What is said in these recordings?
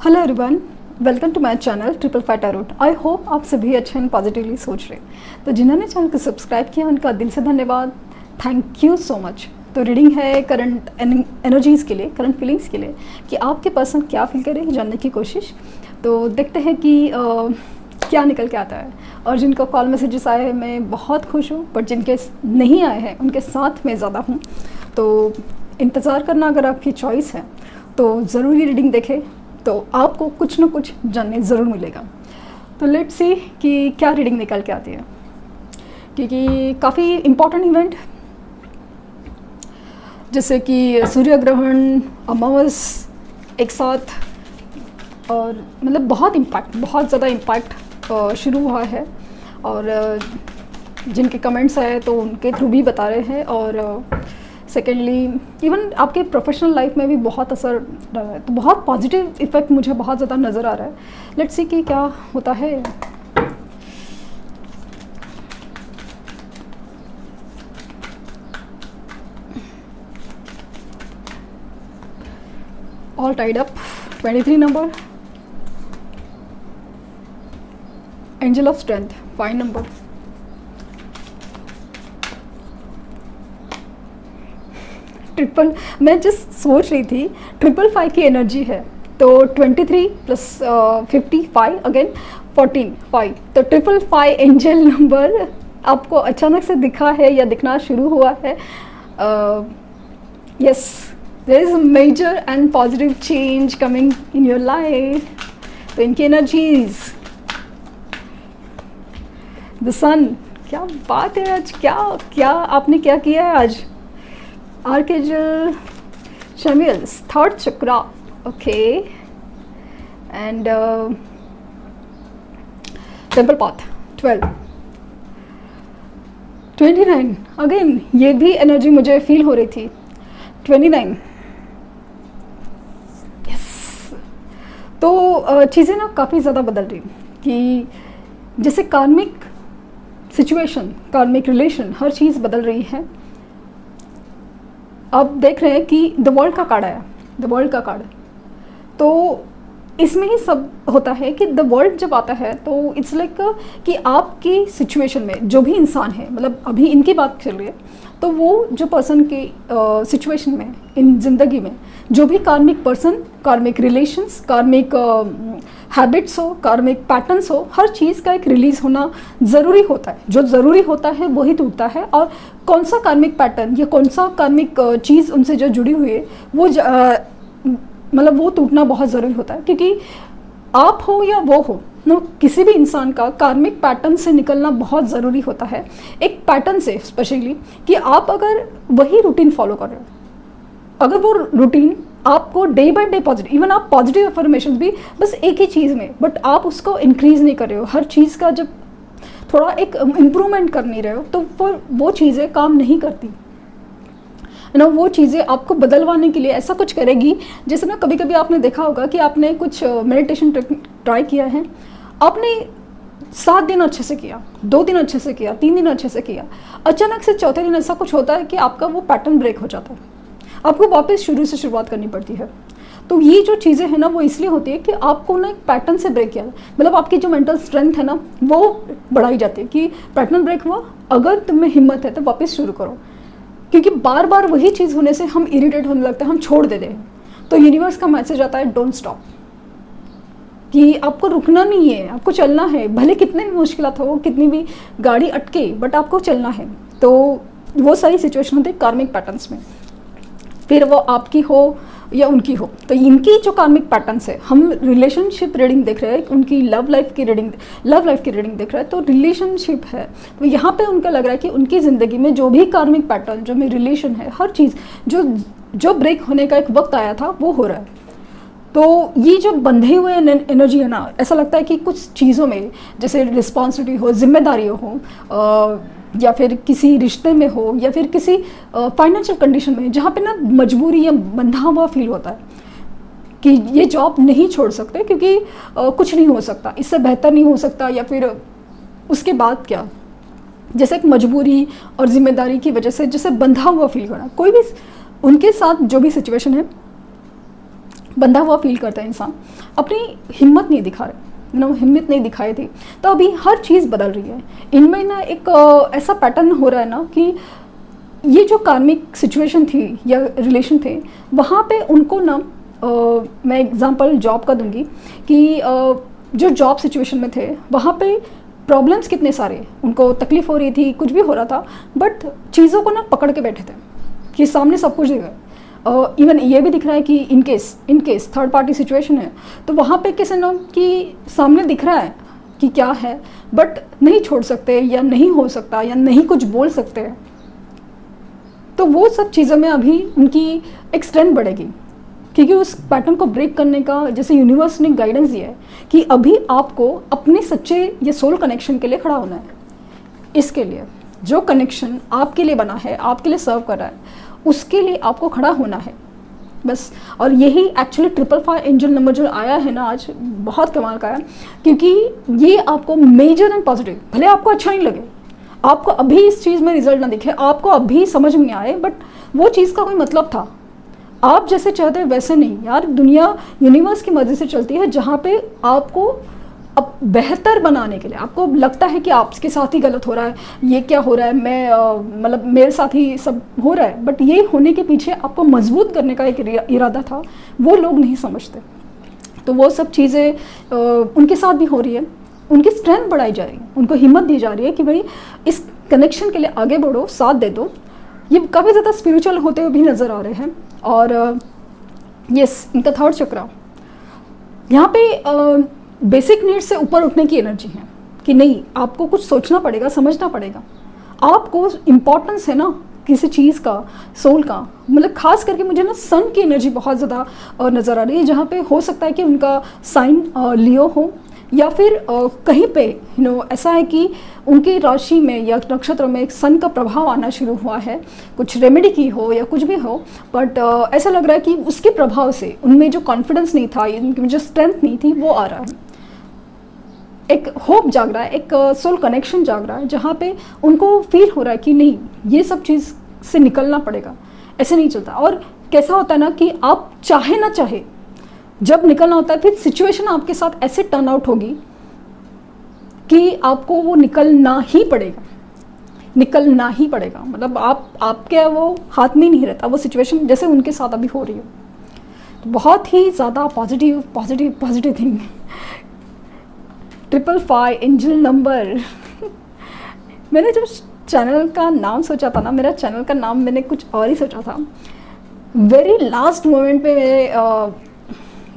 Hello everyone, welcome to my channel triple five tarot. I hope आप सभी अच्छे and positively सोच रहे। तो जिन्होंने चैनल को सब्सक्राइब किया उनका दिल से धन्यवाद, थैंक यू सो मच। तो रीडिंग है करंट एनर्जीज़ के लिए, करंट फीलिंग्स के लिए, कि आपके पर्सन क्या फील करे जानने की कोशिश। तो देखते हैं कि क्या निकल के आता है। और जिनको कॉल मैसेजेस आए हैं मैं बहुत खुश हूँ, बट जिनके नहीं आए हैं उनके साथ मैं ज़्यादा हूँ। तो इंतज़ार करना अगर आपकी चॉइस है तो ज़रूरी रीडिंग देखें, तो आपको कुछ ना कुछ जानने ज़रूर मिलेगा। तो लेट्स सी कि क्या रीडिंग निकल के आती है, क्योंकि काफ़ी इम्पॉर्टेंट इवेंट जैसे कि सूर्य ग्रहण, अमावस एक साथ, और मतलब बहुत ज़्यादा इम्पैक्ट शुरू हुआ है। और जिनके कमेंट्स आए तो उनके थ्रू भी बता रहे हैं। और सेकेंडली इवन आपके प्रोफेशनल लाइफ में भी बहुत असर रहा है, तो बहुत पॉजिटिव इफ़ेक्ट मुझे बहुत ज़्यादा नज़र आ रहा है। लेट्स सी कि क्या होता है। All tied up 23 number, angel of strength 5 number, triple. मैं जस्ट सोच रही थी 555 की एनर्जी है, तो 23 प्लस 55 अगेन 14 5, तो 555 एंजल नंबर आपको अचानक से दिखा है या दिखना शुरू हुआ है। Yes, there is a major and positive change coming in your life. तो इनकी एनर्जीज, द सन, क्या बात है आज, क्या आपने क्या किया है आज। Archangel Shameel, third chakra, okay, and temple path 12 29 again, ये भी एनर्जी मुझे फील हो रही थी। 29, यस। तो चीज़ें ना काफ़ी ज़्यादा बदल रही, कि जैसे कार्मिक सिचुएशन, कार्मिक रिलेशन, हर चीज़ बदल रही है। अब देख रहे हैं कि द वर्ल्ड का कार्ड आया, द वर्ल्ड का कार्ड, तो इसमें ही सब होता है कि द वर्ल्ड जब आता है तो इट्स लाइक कि आपकी सिचुएशन में जो भी इंसान है, मतलब अभी इनकी बात चल रही है, तो वो जो पर्सन की सिचुएशन में, इन ज़िंदगी में जो भी कार्मिक पर्सन, कार्मिक रिलेशंस, कार्मिक हैबिट्स हो, कार्मिक पैटर्न्स हो, हर चीज़ का एक रिलीज़ होना ज़रूरी होता है। जो ज़रूरी होता है वही टूटता है, और कौन सा कार्मिक पैटर्न या कौन सा कार्मिक चीज़ उनसे जो जुड़ी हुई है वो मतलब वो टूटना बहुत ज़रूरी होता है। क्योंकि आप हो या वो हो ना, किसी भी इंसान का कार्मिक पैटर्न से निकलना बहुत ज़रूरी होता है। एक पैटर्न से स्पेशली, कि आप अगर वही रूटीन फॉलो कर रहे हो, अगर वो रूटीन आपको day by day positive, even आप पॉजिटिव अफर्मेशन भी बस एक ही चीज़ में, बट आप उसको इंक्रीज़ नहीं कर रहे हो, हर चीज़ का जब थोड़ा एक इम्प्रूवमेंट कर नहीं रहे हो, तो वो चीज़ें काम नहीं करती ना। वो चीज़ें आपको बदलवाने के लिए ऐसा कुछ करेगी। जैसे ना कभी कभी आपने देखा होगा कि आपने कुछ मेडिटेशन ट्राई किया है, आपने 7 दिन अच्छे से किया, 2 दिन अच्छे से किया, 3 दिन अच्छे से किया, अचानक से चौथे दिन ऐसा कुछ होता है कि आपका वो पैटर्न ब्रेक हो जाता है, आपको वापस शुरू से शुरुआत करनी पड़ती है। तो ये जो चीज़ें हैं ना, वो इसलिए होती है कि आपको ना एक पैटर्न से ब्रेक किया, मतलब आपकी जो मेंटल स्ट्रेंथ है ना वो बढ़ाई जाती है कि पैटर्न ब्रेक हुआ, अगर तुम में हिम्मत है तो वापस शुरू करो। क्योंकि बार बार वही चीज़ होने से हम इरिटेट होने लगते हैं, हम छोड़ देते हैं। तो यूनिवर्स का मैसेज आता है डोंट स्टॉप, कि आपको रुकना नहीं है, आपको चलना है, भले कितने भी मुश्किलात हो, कितनी भी गाड़ी अटके, बट आपको चलना है। तो वो सारी सिचुएशन होती है कार्मिक पैटर्न्स में, फिर वो आपकी हो या उनकी हो। तो इनकी जो कार्मिक पैटर्न्स है, हम रिलेशनशिप रीडिंग देख रहे हैं, उनकी लव लाइफ की रीडिंग देख रहे हैं, तो रिलेशनशिप है। तो यहाँ पे उनका लग रहा है कि उनकी ज़िंदगी में जो भी कार्मिक पैटर्न, जो में रिलेशन है, हर चीज़ जो ब्रेक होने का एक वक्त आया था वो हो रहा है। तो ये जो बंधे हुए एनर्जी है ना, ऐसा लगता है कि कुछ चीज़ों में जैसे रिस्पॉन्सिबिलिटी हो, जिम्मेदारियों हो, या फिर किसी रिश्ते में हो, या फिर किसी फाइनेंशियल कंडीशन में, जहाँ पे ना मजबूरी या बंधा हुआ फील होता है कि ये जॉब नहीं छोड़ सकते, क्योंकि कुछ नहीं हो सकता, इससे बेहतर नहीं हो सकता, या फिर उसके बाद क्या, जैसे एक मजबूरी और जिम्मेदारी की वजह से जैसे बंधा हुआ फील करना। कोई भी उनके साथ जो भी सिचुएशन है बंधा हुआ फील करता है इंसान, अपनी हिम्मत नहीं दिखा रहे, हिम्मत नहीं दिखाई थी। तो अभी हर चीज़ बदल रही है इनमें ना, एक ऐसा पैटर्न हो रहा है ना कि ये जो कार्मिक सिचुएशन थी या रिलेशन थे, वहाँ पे उनको ना मैं एग्जांपल जॉब का दूंगी कि जो जॉब सिचुएशन में थे वहाँ पे प्रॉब्लम्स कितने सारे, उनको तकलीफ़ हो रही थी, कुछ भी हो रहा था, बट चीज़ों को ना पकड़ के बैठे थे कि सामने सब कुछ दिख रहा है। इवन ये भी दिख रहा है कि in case third party situation है तो वहाँ पे कैसे ना कि सामने दिख रहा है कि क्या है, बट नहीं छोड़ सकते या नहीं हो सकता या नहीं कुछ बोल सकते हैं। तो वो सब चीज़ों में अभी उनकी एक स्ट्रेंथ बढ़ेगी, क्योंकि उस पैटर्न को ब्रेक करने का जैसे यूनिवर्स ने गाइडेंस दिया है कि अभी आपको अपने सच्चे ये सोल कनेक्शन के लिए खड़ा होना है। इसके लिए जो कनेक्शन आपके लिए बना है, आपके लिए सर्व कर रहा है, उसके लिए आपको खड़ा होना है बस। और यही एक्चुअली 555 एंजल नंबर जो आया है ना आज, बहुत कमाल का है, क्योंकि ये आपको मेजर एंड पॉजिटिव, भले आपको अच्छा नहीं लगे, आपको अभी इस चीज़ में रिजल्ट ना दिखे, आपको अभी समझ में आए, बट वो चीज़ का कोई मतलब था। आप जैसे चाहते हैं वैसे नहीं यार, दुनिया यूनिवर्स की मर्जी से चलती है, जहाँ पे आपको अब बेहतर बनाने के लिए आपको लगता है कि आपके साथ ही गलत हो रहा है, ये क्या हो रहा है, मैं मतलब मेरे साथ ही सब हो रहा है, बट ये होने के पीछे आपको मजबूत करने का एक इरादा था, वो लोग नहीं समझते। तो वो सब चीज़ें उनके साथ भी हो रही है, उनकी स्ट्रेंथ बढ़ाई जा रही है, उनको हिम्मत दी जा रही है कि भाई इस कनेक्शन के लिए आगे बढ़ो, साथ दे दो। ये काफ़ी ज़्यादा स्पिरिचुअल होते हुए भी नज़र आ रहे हैं। और यस, इनका थर्ड चक्रा यहाँ पे बेसिक नीड्स से ऊपर उठने की एनर्जी है कि नहीं, आपको कुछ सोचना पड़ेगा, समझना पड़ेगा, आपको इम्पोर्टेंस है ना किसी चीज़ का, सोल का। मतलब खास करके मुझे ना सन की एनर्जी बहुत ज़्यादा नज़र आ रही है, जहाँ पे हो सकता है कि उनका साइन लियो हो, या फिर कहीं पे ऐसा है कि उनकी राशि में या नक्षत्र में एक सन का प्रभाव आना शुरू हुआ है, कुछ रेमेडी की हो या कुछ भी हो, बट ऐसा लग रहा है कि उसके प्रभाव से उनमें जो कॉन्फिडेंस नहीं था, उनकी जो स्ट्रेंथ नहीं थी, वो आ रहा है। एक होप जाग रहा है, एक सोल कनेक्शन जाग रहा है, जहाँ पे उनको फील हो रहा है कि नहीं, ये सब चीज़ से निकलना पड़ेगा, ऐसे नहीं चलता। और कैसा होता है ना कि आप चाहे ना चाहे, जब निकलना होता है फिर सिचुएशन आपके साथ ऐसे टर्न आउट होगी कि आपको वो निकलना ही पड़ेगा, निकलना ही पड़ेगा। मतलब आपके वो हाथ में नहीं रहता, वो सिचुएशन जैसे उनके साथ अभी हो रही हो। तो बहुत ही ज़्यादा पॉजिटिव थिंग। 555 angel number. मैंने जब चैनल का नाम सोचा था ना, मेरा चैनल का नाम मैंने कुछ और ही सोचा था, वेरी लास्ट मोमेंट पे मेरे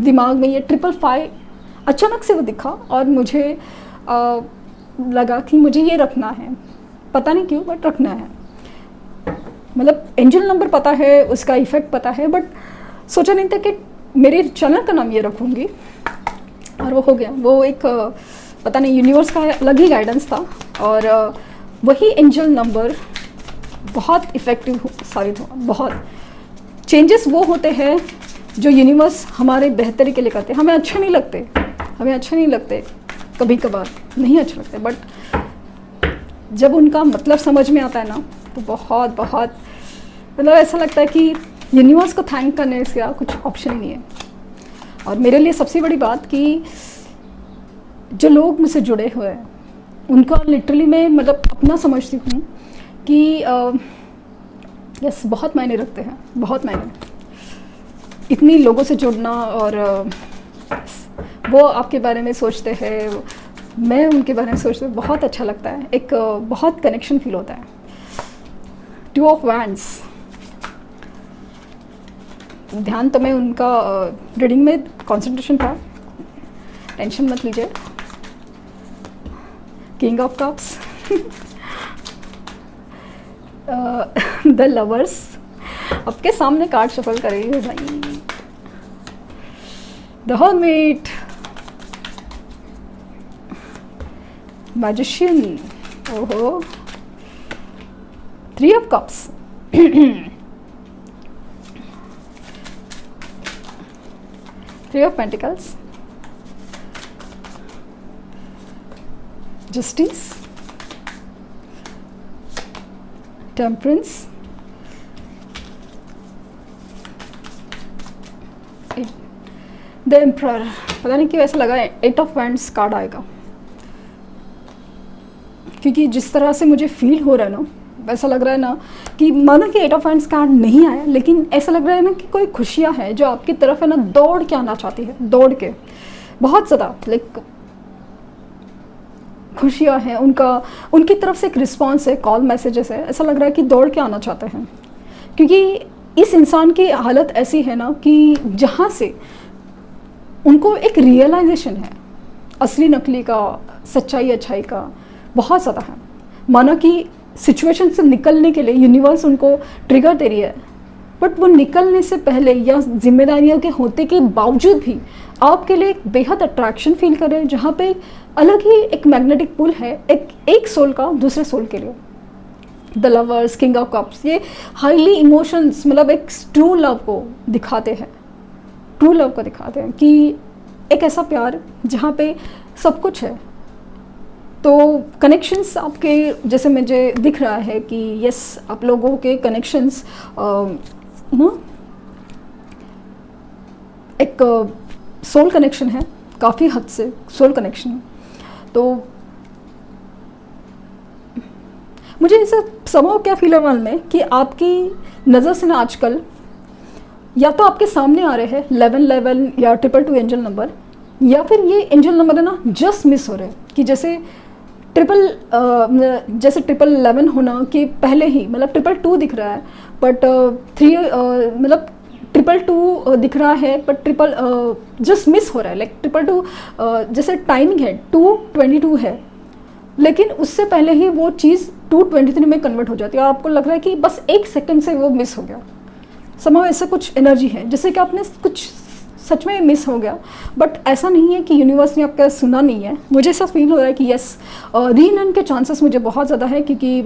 दिमाग में ये 555 अचानक से वो दिखा और मुझे लगा कि मुझे ये रखना है, पता नहीं क्यों बट रखना है। मतलब एंजल नंबर पता है, उसका इफ़ेक्ट पता है, बट सोचा नहीं था कि मेरे चैनल का नाम ये रखूँगी, और वो हो गया। वो एक पता नहीं यूनिवर्स का अलग ही गाइडेंस था, और वही एंजल नंबर बहुत इफ़ेक्टिव साबित हुआ। बहुत चेंजेस वो होते हैं जो यूनिवर्स हमारे बेहतरी के लिए करते हैं। हमें अच्छे नहीं लगते, कभी कभार नहीं अच्छे लगते, बट जब उनका मतलब समझ में आता है ना, तो बहुत मतलब ऐसा लगता है कि यूनिवर्स को थैंक करने का कुछ ऑप्शन ही नहीं है। और मेरे लिए सबसे बड़ी बात कि जो लोग मुझसे जुड़े हुए हैं, उनका लिटरली मैं मतलब अपना समझती हूँ कि यस, बहुत मायने रखते हैं, बहुत मायने। इतनी लोगों से जुड़ना, और वो आपके बारे में सोचते हैं, मैं उनके बारे में सोचती हूँ, बहुत अच्छा लगता है। एक बहुत कनेक्शन फील होता है। 2 ऑफ वैंड्स, ध्यान तो मैं उनका रीडिंग में कंसंट्रेशन था, टेंशन मत लीजिए। King of cups, the lovers, आपके सामने कार्ड शफल करेंगे भाई। द हर्मिट, मैजिशियन, ओहो, 3 of cups, Three of Pentacles, Justice, Temperance, the emperor, पता नहीं क्यों ऐसा लगा एट ऑफ वैंड्स कार्ड आएगा, क्योंकि जिस तरह से मुझे फील हो रहा है ना, ऐसा लग रहा है ना कि मानो कि एट ऑफ वैंड्स कार्ड नहीं आया, लेकिन ऐसा लग रहा है ना कि कोई खुशियाँ हैं जो आपकी तरफ है ना दौड़ के आना चाहती है, दौड़ के बहुत ज़्यादा, लाइक खुशियाँ हैं, उनकी तरफ से एक रिस्पॉन्स है, कॉल मैसेजेस है, ऐसा लग रहा है कि दौड़ के आना चाहते हैं। क्योंकि इस इंसान की हालत ऐसी है ना कि जहाँ से उनको एक रियलाइजेशन है असली नकली का, सच्चाई अच्छाई का बहुत ज़्यादा है। माना कि सिचुएशन से निकलने के लिए यूनिवर्स उनको ट्रिगर दे रही है, बट वो निकलने से पहले या जिम्मेदारियों के होते के बावजूद भी आपके लिए एक बेहद अट्रैक्शन फील कर रहे हैं, जहाँ पे अलग ही एक मैग्नेटिक पुल है एक सोल का दूसरे सोल के लिए। The lovers, king of cups, ये हाईली इमोशंस, मतलब एक ट्रू लव को दिखाते हैं, ट्रू लव को दिखाते हैं कि एक ऐसा प्यार जहाँ पे सब कुछ है। तो कनेक्शंस आपके जैसे मुझे दिख रहा है कि यस, आप लोगों के कनेक्शंस एक सोल कनेक्शन है, काफ़ी हद से सोल कनेक्शन है। तो मुझे ऐसा समझो क्या फील है मन में कि आपकी नज़र से ना आजकल या तो आपके सामने आ रहे हैं 1111 या 222 एंजल नंबर, या फिर ये एंजल नंबर है ना जस्ट मिस हो रहे हैं कि जैसे 1111 होना कि पहले ही, मतलब 222 दिख रहा है बट 3 मतलब 222 दिख रहा है बट जस्ट मिस हो रहा है, लाइक 222 जैसे टाइमिंग है 222 है, लेकिन उससे पहले ही वो चीज़ 223 में कन्वर्ट हो जाती है और आपको लग रहा है कि बस 1 सेकंड से वो मिस हो गया। समझो ऐसा कुछ एनर्जी है जैसे कि आपने कुछ सच में मिस हो गया, बट ऐसा नहीं है कि यूनिवर्स ने आपका सुना नहीं है। मुझे ऐसा फील हो रहा है कि यस, रीयूनियन के चांसेस मुझे बहुत ज़्यादा है, क्योंकि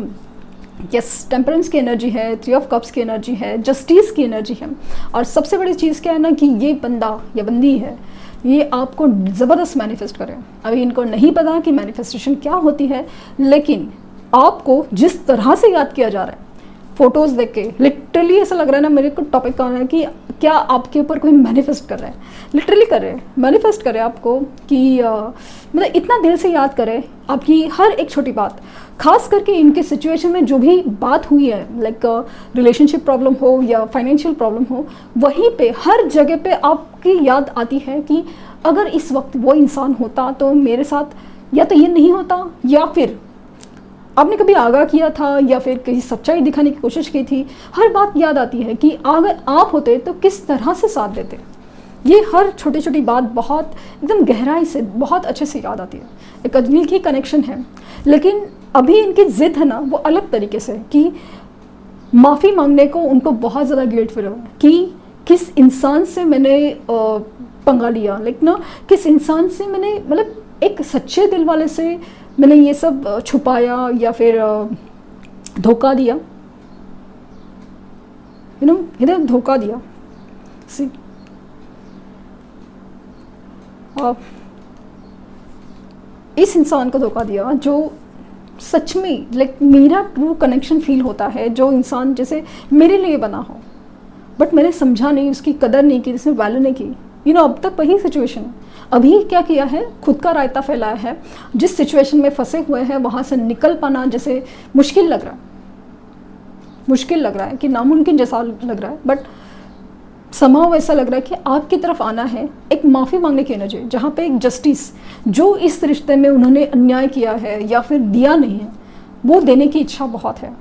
यस, टेम्परेंस की एनर्जी है, 3 ऑफ कप्स की एनर्जी है, जस्टिस की एनर्जी है, और सबसे बड़ी चीज़ क्या है ना कि ये बंदा या बंदी है, ये आपको ज़बरदस्त मैनिफेस्ट करे। अभी इनको नहीं पता कि मैनिफेस्टेशन क्या होती है, लेकिन आपको जिस तरह से याद किया जा रहा है फ़ोटोज़ देख के, लिटरली ऐसा लग रहा है ना, मेरे को टॉपिक का है कि क्या आपके ऊपर कोई मैनिफेस्ट कर रहा है, लिटरली कर रहे हैं, मैनिफेस्ट करे आपको कि मतलब इतना दिल से याद करे आपकी हर एक छोटी बात, खास करके इनके सिचुएशन में जो भी बात हुई है, लाइक रिलेशनशिप प्रॉब्लम हो या फाइनेंशियल प्रॉब्लम हो, वहीं पे हर जगह पे आपकी याद आती है कि अगर इस वक्त वो इंसान होता तो मेरे साथ या तो ये नहीं होता, या फिर आपने कभी आगाह किया था या फिर कहीं सच्चाई दिखाने की कोशिश की थी। हर बात याद आती है कि अगर आप होते तो किस तरह से साथ देते। ये हर छोटी छोटी बात बहुत एकदम गहराई से बहुत अच्छे से याद आती है। एक अजमेर की कनेक्शन है, लेकिन अभी इनकी ज़िद है ना वो अलग तरीके से, कि माफ़ी मांगने को उनको बहुत ज़्यादा गिल्ट फील हो कि किस इंसान से मैंने पंगा लिया, लाइक ना किस इंसान से मैंने, मतलब एक सच्चे दिल वाले से मैंने ये सब छुपाया या फिर धोखा दिया, इधर धोखा दिया। सी इस इंसान को धोखा दिया जो सच में लाइक मेरा ट्रू कनेक्शन फील होता है, जो इंसान जैसे मेरे लिए बना हो, बट मैंने समझा नहीं, उसकी कदर नहीं की, जिसने वैल्यू नहीं की। अब तक वही सिचुएशन है। अभी क्या किया है, खुद का रायता फैलाया है, जिस सिचुएशन में फंसे हुए हैं वहाँ से निकल पाना जैसे मुश्किल लग रहा है कि नामुमकिन जैसा लग रहा है, बट समाव ऐसा लग रहा है कि आपकी तरफ आना है एक माफ़ी मांगने की एनर्जी, जहाँ पे एक जस्टिस, जो इस रिश्ते में उन्होंने अन्याय किया है या फिर दिया नहीं है, वो देने की इच्छा बहुत है।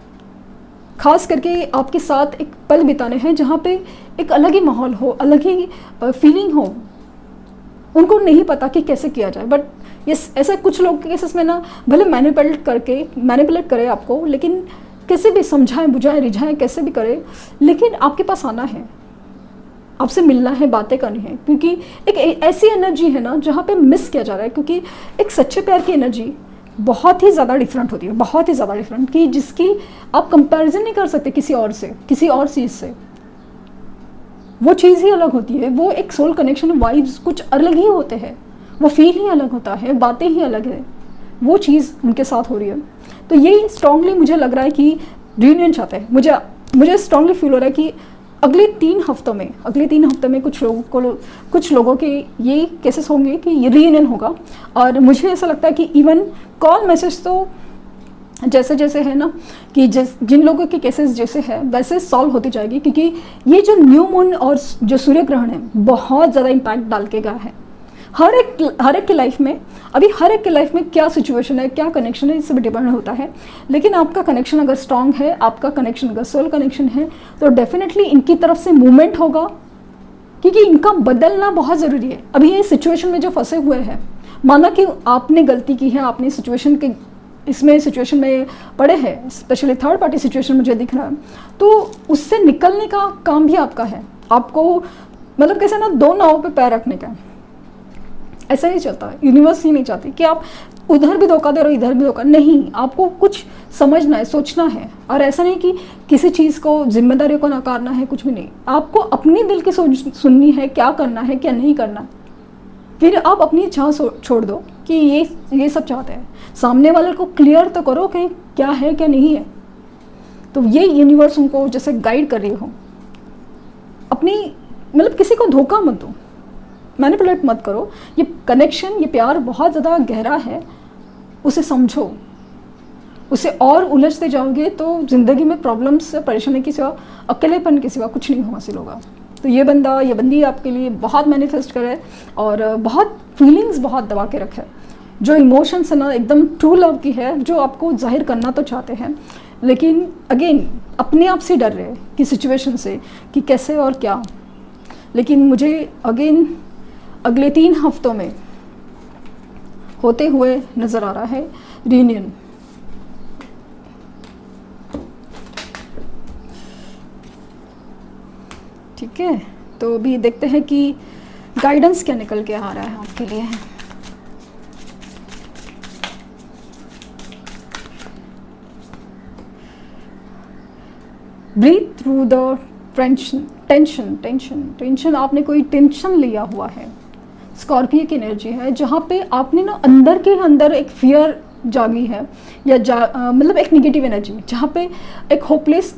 खास करके आपके साथ एक पल बिताने हैं जहाँ पे एक अलग ही माहौल हो, अलग ही फीलिंग हो। उनको नहीं पता कि कैसे किया जाए, बट ये ऐसा कुछ लोग के केसेस में ना भले मैनिपुलेट करे आपको, लेकिन कैसे भी समझाएं, बुझाएं, रिझाएं, कैसे भी करे, लेकिन आपके पास आना है, आपसे मिलना है, बातें करनी है, क्योंकि एक ऐसी एनर्जी है ना जहाँ पे मिस किया जा रहा है। क्योंकि एक सच्चे प्यार की एनर्जी बहुत ही ज़्यादा डिफरेंट होती है, बहुत ही ज़्यादा डिफरेंट, कि जिसकी आप कंपैरिजन नहीं कर सकते किसी और से, किसी और चीज़ से। वो चीज़ ही अलग होती है, वो एक सोल कनेक्शन, वाइब्स कुछ अलग ही होते हैं, वो फील ही अलग होता है, बातें ही अलग है, वो चीज़ उनके साथ हो रही है। तो ये स्ट्रांगली मुझे लग रहा है कि रीयूनियन चाहते हैं। मुझे स्ट्रांगली फील हो रहा है कि अगले 3 हफ्तों में कुछ लोगों के ये केसेस होंगे कि ये रीयूनियन होगा। और मुझे ऐसा लगता है कि इवन कॉल मैसेज तो जैसे जैसे है ना कि जिन लोगों के केसेस जैसे है वैसे सॉल्व होती जाएगी, क्योंकि ये जो न्यू मून और जो सूर्य ग्रहण है बहुत ज़्यादा इम्पैक्ट डाल के गया है हर एक की लाइफ में। अभी हर एक की लाइफ में क्या सिचुएशन है, क्या कनेक्शन है, इससे भी डिपेंड होता है। लेकिन आपका कनेक्शन अगर स्ट्रांग है, आपका कनेक्शन अगर सोल कनेक्शन है, तो डेफिनेटली इनकी तरफ से मूवमेंट होगा, क्योंकि इनका बदलना बहुत ज़रूरी है। अभी ये सिचुएशन में जो फंसे हुए हैं, माना कि आपने गलती की है, आपने सिचुएशन में पड़े हैं, स्पेशली थर्ड पार्टी सिचुएशन मुझे दिख रहा है, तो उससे निकलने का काम भी आपका है। आपको मतलब कैसे ना 2 नाव पे पैर रखने का, ऐसा ही चलता है। यूनिवर्स ही नहीं चाहती कि आप उधर भी धोखा दे रहे हो इधर भी धोखा, नहीं, आपको कुछ समझना है, सोचना है। और ऐसा नहीं कि किसी चीज़ को, जिम्मेदारियों को नकारना है, कुछ भी नहीं। आपको अपनी दिल की सुननी है, क्या करना है क्या नहीं करना। फिर आप अपनी चाह छोड़ दो कि ये सब चाहते हैं, सामने वाले को क्लियर तो करो कि क्या है क्या नहीं है। तो ये यूनिवर्स उनको जैसे गाइड कर रही हो। अपनी मतलब किसी को धोखा मत दो, मैनिपुलेट मत करो। ये कनेक्शन, ये प्यार बहुत ज़्यादा गहरा है, उसे समझो। उसे और उलझते जाओगे तो ज़िंदगी में प्रॉब्लम्स, परेशानी के सिवा, अकेलेपन के सिवा कुछ नहीं हासिल होगा। तो ये बंदी आपके लिए बहुत मैनिफेस्ट करे और बहुत फीलिंग्स बहुत दबा के रखे। जो इमोशंस है ना एकदम ट्रू लव की है, जो आपको जाहिर करना तो चाहते हैं, लेकिन अगेन अपने आप से डर रहे कि सिचुएशन से कि कैसे और क्या। लेकिन मुझे अगेन अगले 3 हफ्तों में होते हुए नज़र आ रहा है रीयूनियन। ठीक है, तो अभी देखते हैं कि गाइडेंस क्या निकल के आ रहा है आपके लिए। Breathe through the tension. आपने कोई टेंशन लिया हुआ है, स्कॉर्पियो की एनर्जी है, जहाँ पे आपने ना अंदर के अंदर एक फियर जागी है, या मतलब एक नेगेटिव एनर्जी, जहाँ पे एक होपलेस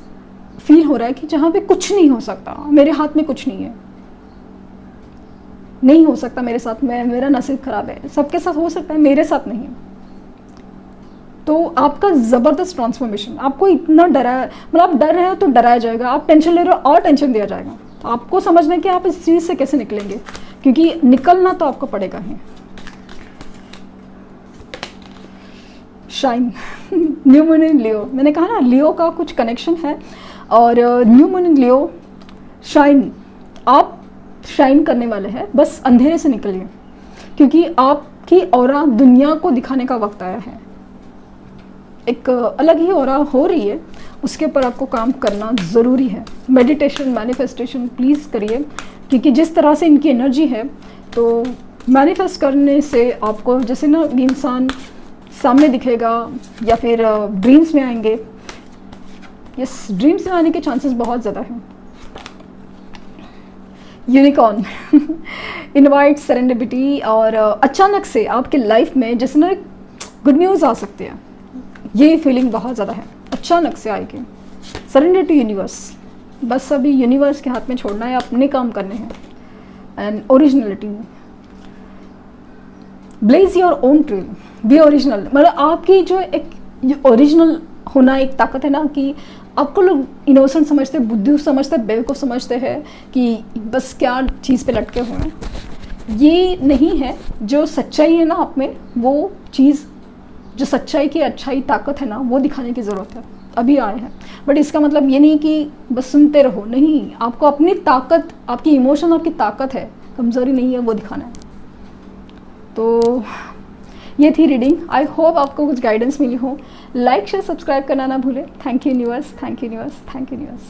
फील हो रहा है कि जहाँ पे कुछ नहीं हो सकता, मेरे हाथ में कुछ नहीं है, नहीं हो सकता मेरे साथ, मेरा नसीब खराब है, सबके साथ हो सकता है, मेरे साथ नहीं। तो आपका ज़बरदस्त ट्रांसफॉर्मेशन, आपको इतना डराया, मतलब आप डर रहे हो तो डराया जाएगा, आप टेंशन ले रहे हो और टेंशन दिया जाएगा। तो आपको समझना है कि आप इस चीज़ से कैसे निकलेंगे, क्योंकि निकलना तो आपको पड़ेगा ही। शाइन न्यू मून इन लियो, मैंने कहा ना लियो का कुछ कनेक्शन है, और new moon in Leo shine, आप शाइन करने वाले हैं। बस अंधेरे से निकलिए, क्योंकि आपकी ऑरा दुनिया को दिखाने का वक्त आया है। एक अलग ही ऑरा हो रही है, उसके ऊपर आपको काम करना ज़रूरी है। मेडिटेशन, मैनिफेस्टेशन प्लीज़ करिए, क्योंकि जिस तरह से इनकी एनर्जी है, तो मैनिफेस्ट करने से आपको जैसे ना इंसान सामने दिखेगा, या फिर ड्रीम्स में आएंगे। यस, ड्रीम्स में आने के चांसेस बहुत ज़्यादा हैं। यूनिकॉर्न इनवाइट सेरेंडिपिटी, और अचानक से आपके लाइफ में जैसे ना गुड न्यूज़ आ सकती है, ये फीलिंग बहुत ज़्यादा है, अचानक से आएगी। सरेंडर टू यूनिवर्स, बस अभी यूनिवर्स के हाथ में छोड़ना है, अपने काम करने हैं। And originality, blaze your own trail, be original. मतलब आपकी जो एक ओरिजिनल होना एक ताकत है ना, कि आपको लोग इनोसेंट समझते, बुद्धू समझते, बेवकूफ़ समझते हैं कि बस क्या चीज़ पे लटके हुए हैं। ये नहीं है, जो सच्चाई है ना आप में, वो चीज़, जो सच्चाई की अच्छाई ताकत है ना, वो दिखाने की ज़रूरत है। अभी आए हैं, बट इसका मतलब ये नहीं कि बस सुनते रहो, नहीं, आपको अपनी ताकत, आपकी इमोशन आपकी ताकत है, कमज़ोरी नहीं है, वो दिखाना है। तो ये थी रीडिंग। आई होप आपको कुछ गाइडेंस मिली हो। लाइक शेयर सब्सक्राइब करना ना भूलें। Thank you universe, thank you universe, thank you universe.